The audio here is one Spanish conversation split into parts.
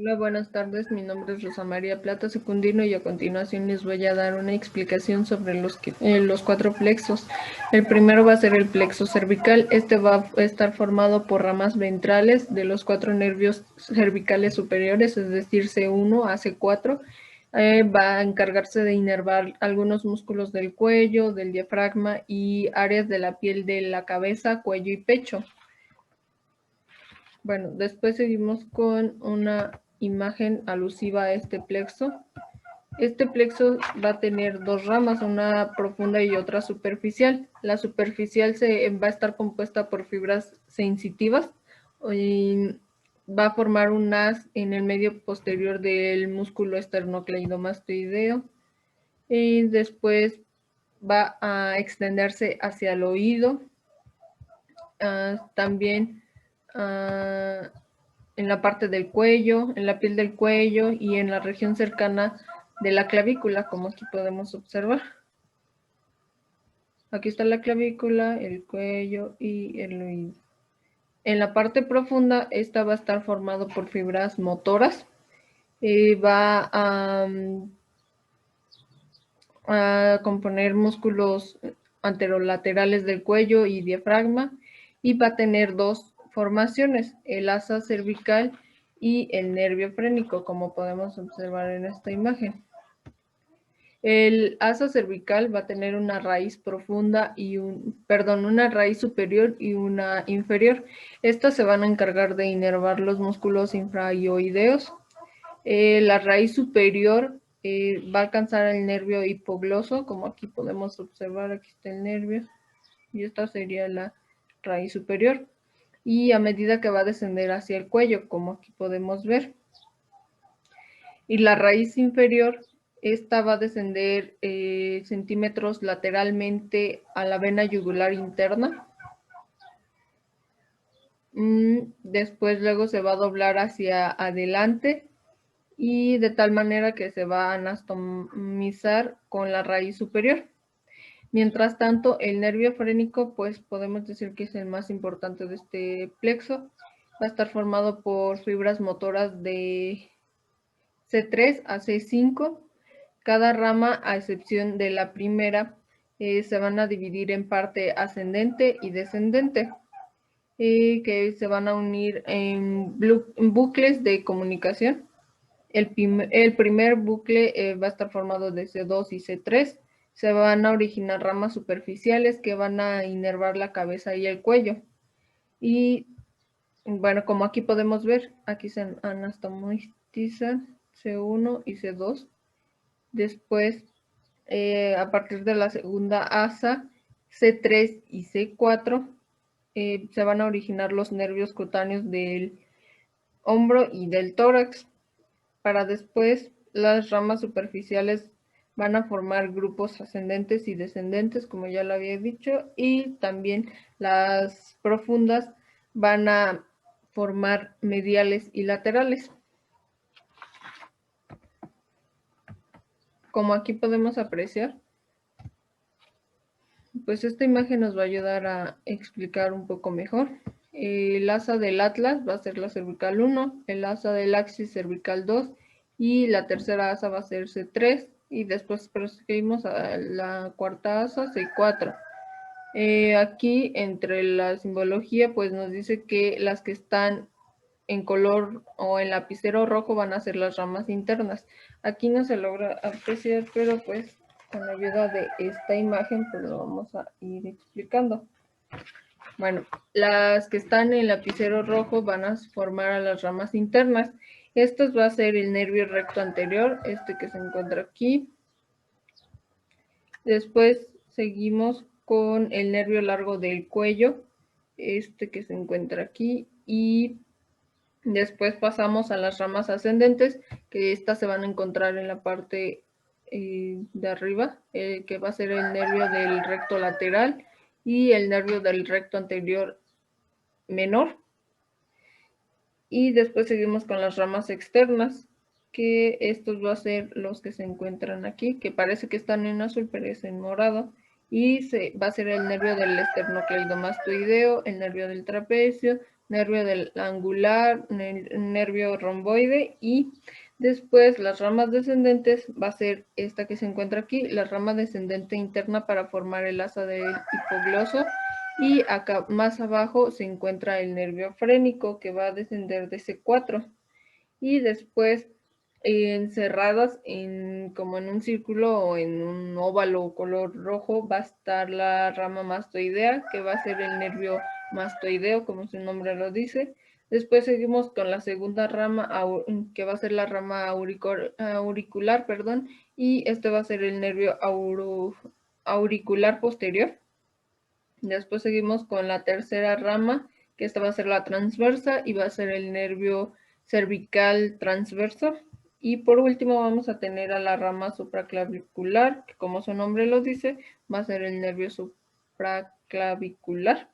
Hola, buenas tardes. Mi nombre es Rosa María Plata Secundino y a continuación les voy a dar una explicación sobre los cuatro plexos. El primero va a ser el plexo cervical. Este va a estar formado por ramas ventrales de los cuatro nervios cervicales superiores, es decir, C1 a C4. Va a encargarse de inervar algunos músculos del cuello, del diafragma y áreas de la piel de la cabeza, cuello y pecho. Bueno, después seguimos con una imagen alusiva a este plexo. Este plexo va a tener dos ramas, una profunda y otra superficial. La superficial va a estar compuesta por fibras sensitivas y va a formar un haz en el medio posterior del músculo esternocleidomastoideo y después va a extenderse hacia el oído. También en la parte del cuello, en la piel del cuello y en la región cercana de la clavícula, como aquí podemos observar. Aquí está la clavícula, el cuello y el oído. En la parte profunda, esta va a estar formado por fibras motoras. Va a componer músculos anterolaterales del cuello y diafragma y va a tener dos formaciones, el asa cervical y el nervio frénico, como podemos observar en esta imagen. El asa cervical va a tener una raíz profunda y una raíz superior y una inferior. Estas se van a encargar de inervar los músculos infrahioideos. La raíz superior va a alcanzar el nervio hipogloso, como aquí podemos observar, aquí está el nervio, y esta sería la raíz superior. Y a medida que va a descender hacia el cuello, como aquí podemos ver. Y la raíz inferior, esta va a descender centímetros lateralmente a la vena yugular interna. Después luego se va a doblar hacia adelante y de tal manera que se va a anastomizar con la raíz superior. Mientras tanto, el nervio frénico, pues podemos decir que es el más importante de este plexo. Va a estar formado por fibras motoras de C3 a C5. Cada rama, a excepción de la primera, se van a dividir en parte ascendente y descendente, que se van a unir en bucles de comunicación. El primer bucle va a estar formado de C2 y C3. Se van a originar ramas superficiales que van a inervar la cabeza y el cuello. Y bueno, como aquí podemos ver, aquí se anastomizan C1 y C2. Después, a partir de la segunda asa, C3 y C4, se van a originar los nervios cutáneos del hombro y del tórax. Para después, las ramas superficiales van a formar grupos ascendentes y descendentes, como ya lo había dicho, y también las profundas van a formar mediales y laterales. Como aquí podemos apreciar, pues esta imagen nos va a ayudar a explicar un poco mejor. El asa del atlas va a ser la cervical 1, el asa del axis cervical 2 y la tercera asa va a ser C3 y después proseguimos a la cuarta asa C4. Aquí entre la simbología pues nos dice que las que están en color o en lapicero rojo van a ser las ramas internas. Aquí no se logra apreciar, pero pues con la ayuda de esta imagen pues lo vamos a ir explicando. Bueno, las que están en lapicero rojo van a formar a las ramas internas. Esto va a ser el nervio recto anterior, este que se encuentra aquí. Después seguimos con el nervio largo del cuello, este que se encuentra aquí. Y después pasamos a las ramas ascendentes, que estas se van a encontrar en la parte de arriba, que va a ser el nervio del recto lateral y el nervio del recto anterior menor. Y después seguimos con las ramas externas, que estos van a ser los que se encuentran aquí, que parece que están en azul, pero es en morado. y va a ser el nervio del esternocleidomastoideo, el nervio del trapecio, nervio del angular, nervio romboide, y después las ramas descendentes va a ser esta que se encuentra aquí, la rama descendente interna para formar el asa del hipogloso, y acá más abajo se encuentra el nervio frénico que va a descender de C4, y después encerradas como en un círculo o en un óvalo color rojo va a estar la rama mastoidea, que va a ser el nervio mastoideo, como su nombre lo dice. Después seguimos con la segunda rama, que va a ser la rama auricular, perdón, y este va a ser el nervio auricular posterior. Después seguimos con la tercera rama, que esta va a ser la transversa y va a ser el nervio cervical transverso. Y por último vamos a tener a la rama supraclavicular, que como su nombre lo dice, va a ser el nervio supraclavicular.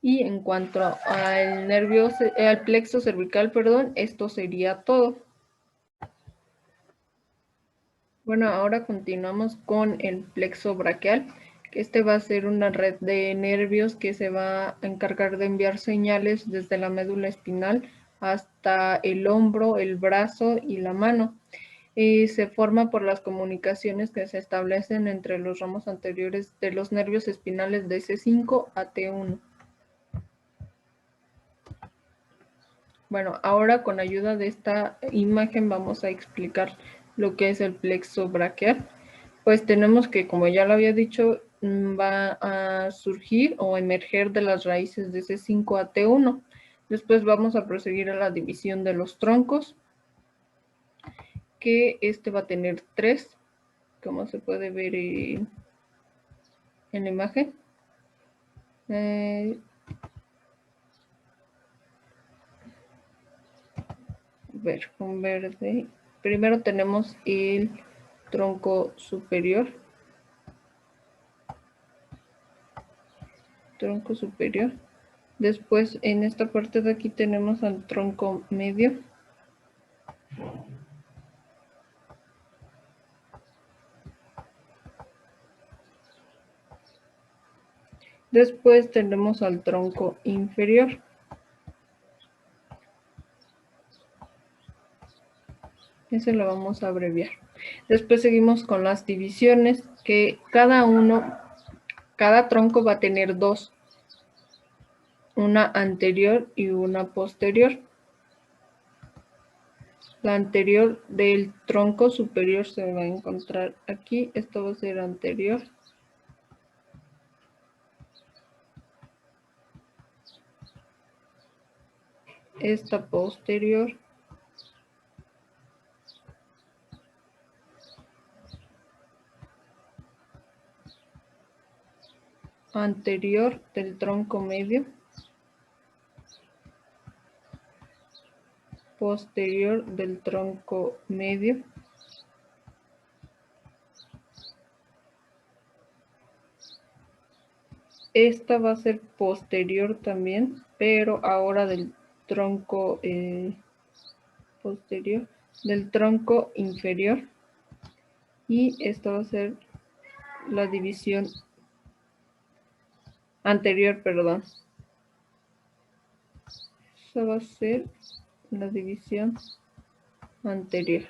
Y en cuanto al plexo cervical, perdón, esto sería todo. Bueno, ahora continuamos con el plexo braquial. Este va a ser una red de nervios que se va a encargar de enviar señales desde la médula espinal hasta el hombro, el brazo y la mano. Y se forma por las comunicaciones que se establecen entre los ramos anteriores de los nervios espinales de C5 a T1. Bueno, ahora con ayuda de esta imagen vamos a explicar lo que es el plexo braquial. Pues tenemos que, como ya lo había dicho, va a surgir o emerger de las raíces de C5 a T1. Después vamos a proseguir a la división de los troncos, que este va a tener 3, como se puede ver en la imagen. Ver con verde. Primero tenemos el tronco superior. Tronco superior. Después en esta parte de aquí tenemos al tronco medio. Después tenemos al tronco inferior. Ese lo vamos a abreviar. Después seguimos con las divisiones, que cada tronco va a tener 2. Una anterior y una posterior. La anterior del tronco superior se va a encontrar aquí. Esto va a ser anterior. Esta posterior. Anterior del tronco medio. Posterior del tronco medio. Esta va a ser posterior también, pero ahora del tronco posterior, del tronco inferior. Y esta va a ser la división anterior, perdón. Esta va a ser la división anterior.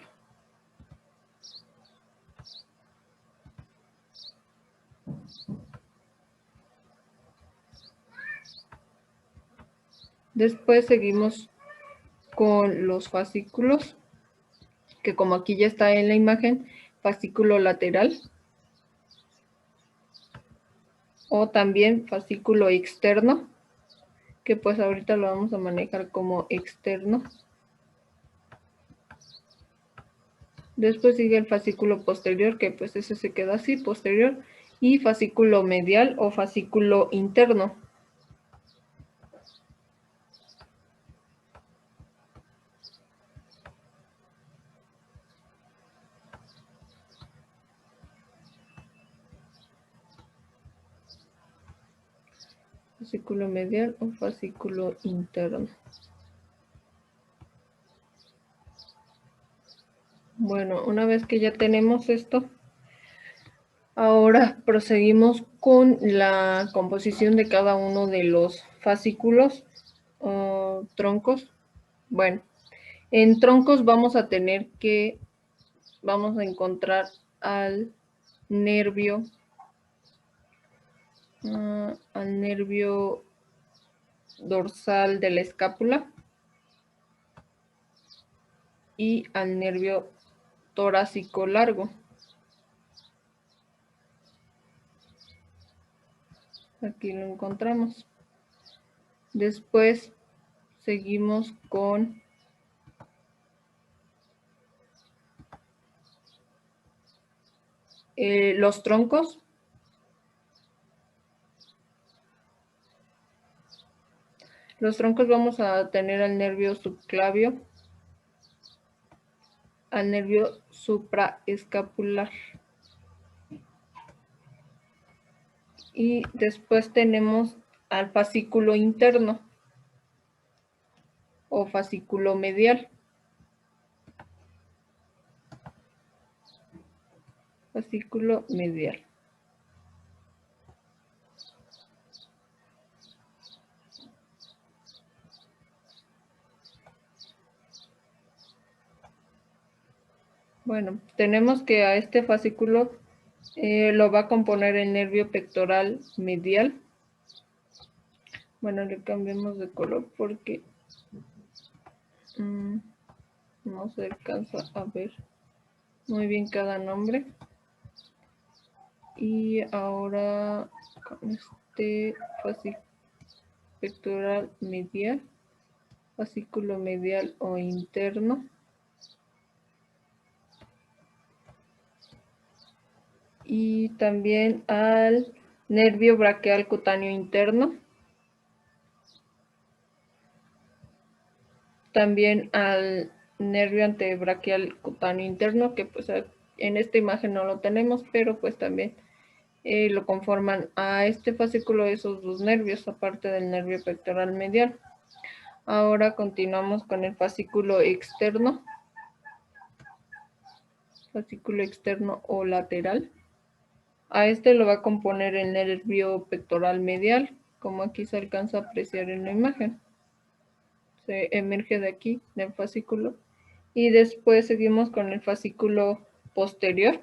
Después seguimos con los fascículos, que como aquí ya está en la imagen, fascículo lateral o también fascículo externo, que pues ahorita lo vamos a manejar como externo. Después sigue el fascículo posterior, que pues ese se queda así, posterior, y fascículo medial o fascículo interno. Fascículo medial o fascículo interno. Bueno, una vez que ya tenemos esto, Ahora proseguimos con la composición de cada uno de los fascículos o troncos. Bueno, en troncos vamos a encontrar al nervio dorsal de la escápula y al nervio torácico largo. Aquí lo encontramos. Después seguimos con los troncos. Los troncos vamos a tener al nervio subclavio, al nervio supraescapular. Y después tenemos al fascículo interno o fascículo medial. Fascículo medial. Bueno, tenemos que a este fascículo lo va a componer el nervio pectoral medial. Bueno, le cambiamos de color porque no se alcanza a ver muy bien cada nombre. Y ahora con este fascículo pectoral medial, fascículo medial o interno. Y también al nervio braquial cutáneo interno. También al nervio antebraquial cutáneo interno, que pues en esta imagen no lo tenemos, pero pues también lo conforman a este fascículo esos dos nervios, aparte del nervio pectoral medial. Ahora continuamos con el fascículo externo o lateral. A este lo va a componer el nervio pectoral medial, como aquí se alcanza a apreciar en la imagen. Se emerge de aquí, del fascículo. Y después seguimos con el fascículo posterior.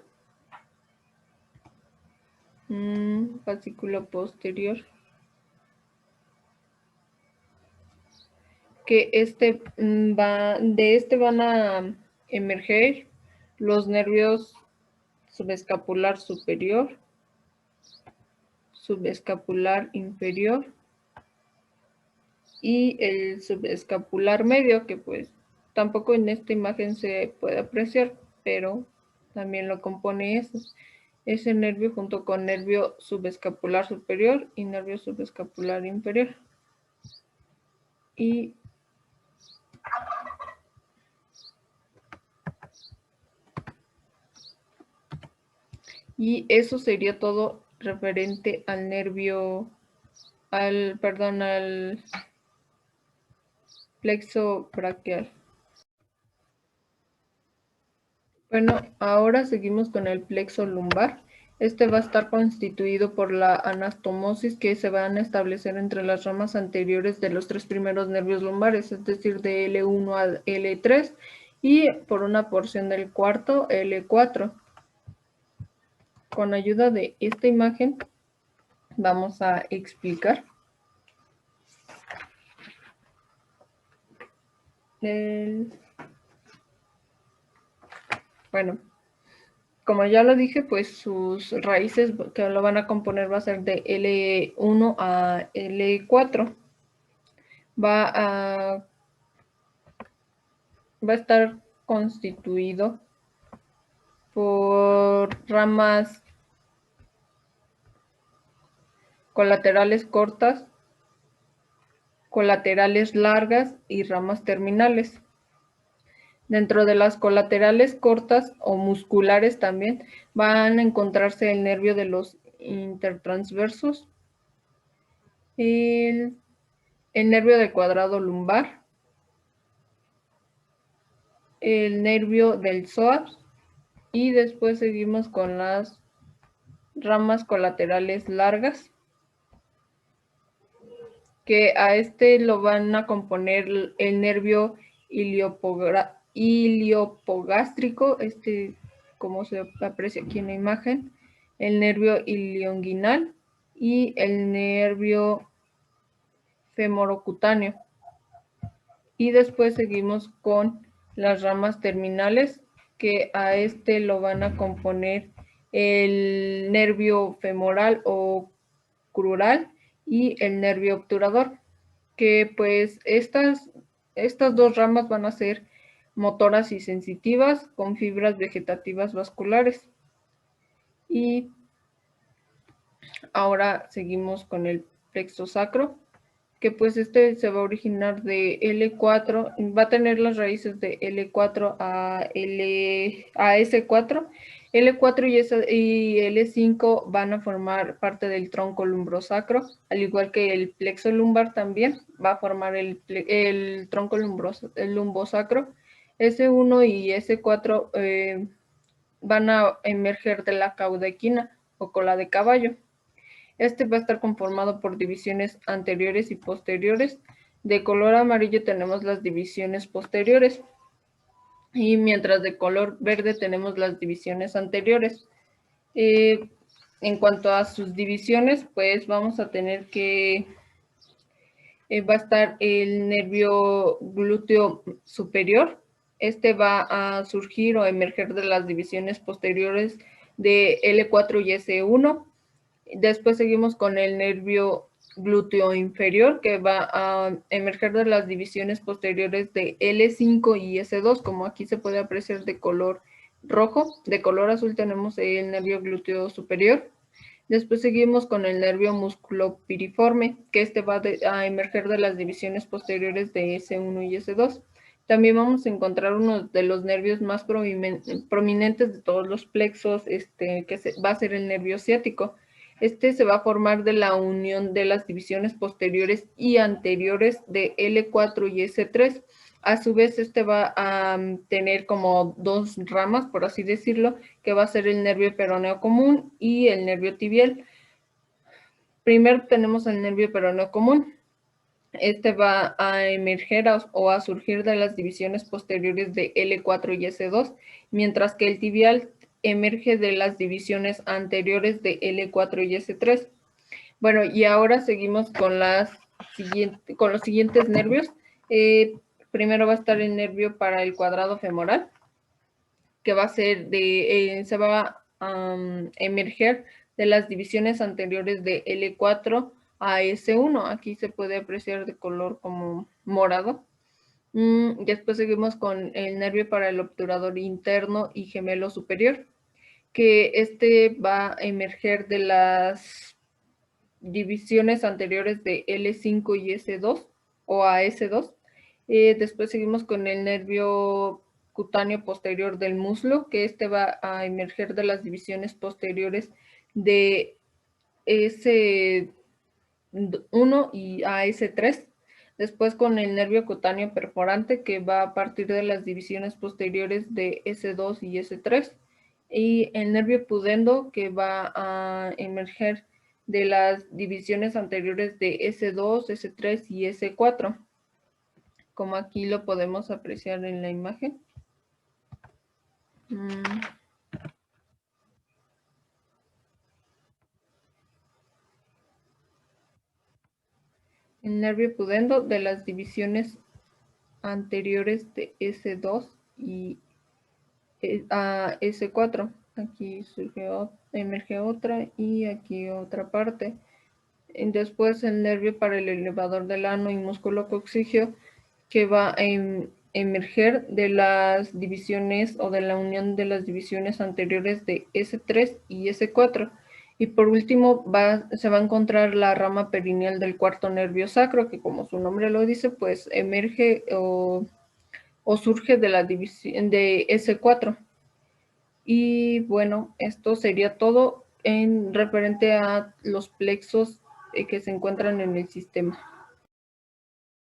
Fascículo posterior. Que de este van a emerger los nervios subescapular superior, subescapular inferior y el subescapular medio, que pues tampoco en esta imagen se puede apreciar, pero también lo compone ese nervio junto con nervio subescapular superior y nervio subescapular inferior. Y eso sería todo referente al al plexo braquial. Bueno, ahora seguimos con el plexo lumbar. Este va a estar constituido por la anastomosis que se van a establecer entre las ramas anteriores de los tres primeros nervios lumbares, es decir, de L1 a L3, y por una porción del cuarto, L4. Con ayuda de esta imagen vamos a explicar bueno, como ya lo dije, pues sus raíces que lo van a componer va a ser de L1 a L4. Va a estar constituido por ramas colaterales cortas, colaterales largas y ramas terminales. Dentro de las colaterales cortas o musculares también van a encontrarse el nervio de los intertransversos, el nervio del cuadrado lumbar, el nervio del psoas y después seguimos con las ramas colaterales largas, que a este lo van a componer el nervio iliopogástrico, como se aprecia aquí en la imagen, el nervio ilioinguinal y el nervio femorocutáneo. Y después seguimos con las ramas terminales, que a este lo van a componer el nervio femoral o crural y el nervio obturador, que pues estas dos ramas van a ser motoras y sensitivas con fibras vegetativas vasculares. Y ahora seguimos con el plexo sacro, que pues se va a originar de L4, va a tener las raíces de L4 a S4. L4 y L5 van a formar parte del tronco lumbrosacro, al igual que el plexo lumbar también va a formar el tronco lumbosacro. S1 y S4 van a emerger de la caudequina o cola de caballo. Este va a estar conformado por divisiones anteriores y posteriores. De color amarillo tenemos las divisiones posteriores y mientras de color verde tenemos las divisiones anteriores. En cuanto a sus divisiones, pues vamos a tener que va a estar el nervio glúteo superior. Este va a surgir o emerger de las divisiones posteriores de L4 y S1. Después seguimos con el nervio glúteo inferior, que va a emerger de las divisiones posteriores de L5 y S2, como aquí se puede apreciar de color rojo. De color azul tenemos el nervio glúteo superior. Después seguimos con el nervio musculopiriforme, que va a emerger de las divisiones posteriores de S1 y S2. También vamos a encontrar uno de los nervios más prominentes de todos los plexos, va a ser el nervio ciático. Se va a formar de la unión de las divisiones posteriores y anteriores de L4 y S3. A su vez, va a tener como dos ramas, por así decirlo, que va a ser el nervio peroneo común y el nervio tibial. Primero tenemos el nervio peroneo común. Va a emerger o a surgir de las divisiones posteriores de L4 y S2, mientras que el tibial emerge de las divisiones anteriores de L4 y S3. Bueno, y ahora seguimos con los siguientes nervios. Primero va a estar el nervio para el cuadrado femoral, que va a ser se va a emerger de las divisiones anteriores de L4 a S1. Aquí se puede apreciar de color como morado. Después seguimos con el nervio para el obturador interno y gemelo superior, que va a emerger de las divisiones anteriores de L5 y S2 o a S2. Después seguimos con el nervio cutáneo posterior del muslo, que va a emerger de las divisiones posteriores de S1 y a S3. Después con el nervio cutáneo perforante, que va a partir de las divisiones posteriores de S2 y S3. Y el nervio pudendo, que va a emerger de las divisiones anteriores de S2, S3 y S4, como aquí lo podemos apreciar en la imagen. El nervio pudendo de las divisiones anteriores de S2 y a S4. Aquí emerge otra y aquí otra parte. Después el nervio para el elevador del ano y músculo coxígeo, que va a emerger de las divisiones o de la unión de las divisiones anteriores de S3 y S4. Y por último se va a encontrar la rama perineal del cuarto nervio sacro, que como su nombre lo dice, pues emerge o surge de la división de S4. Y bueno, esto sería todo en referente a los plexos que se encuentran en el sistema.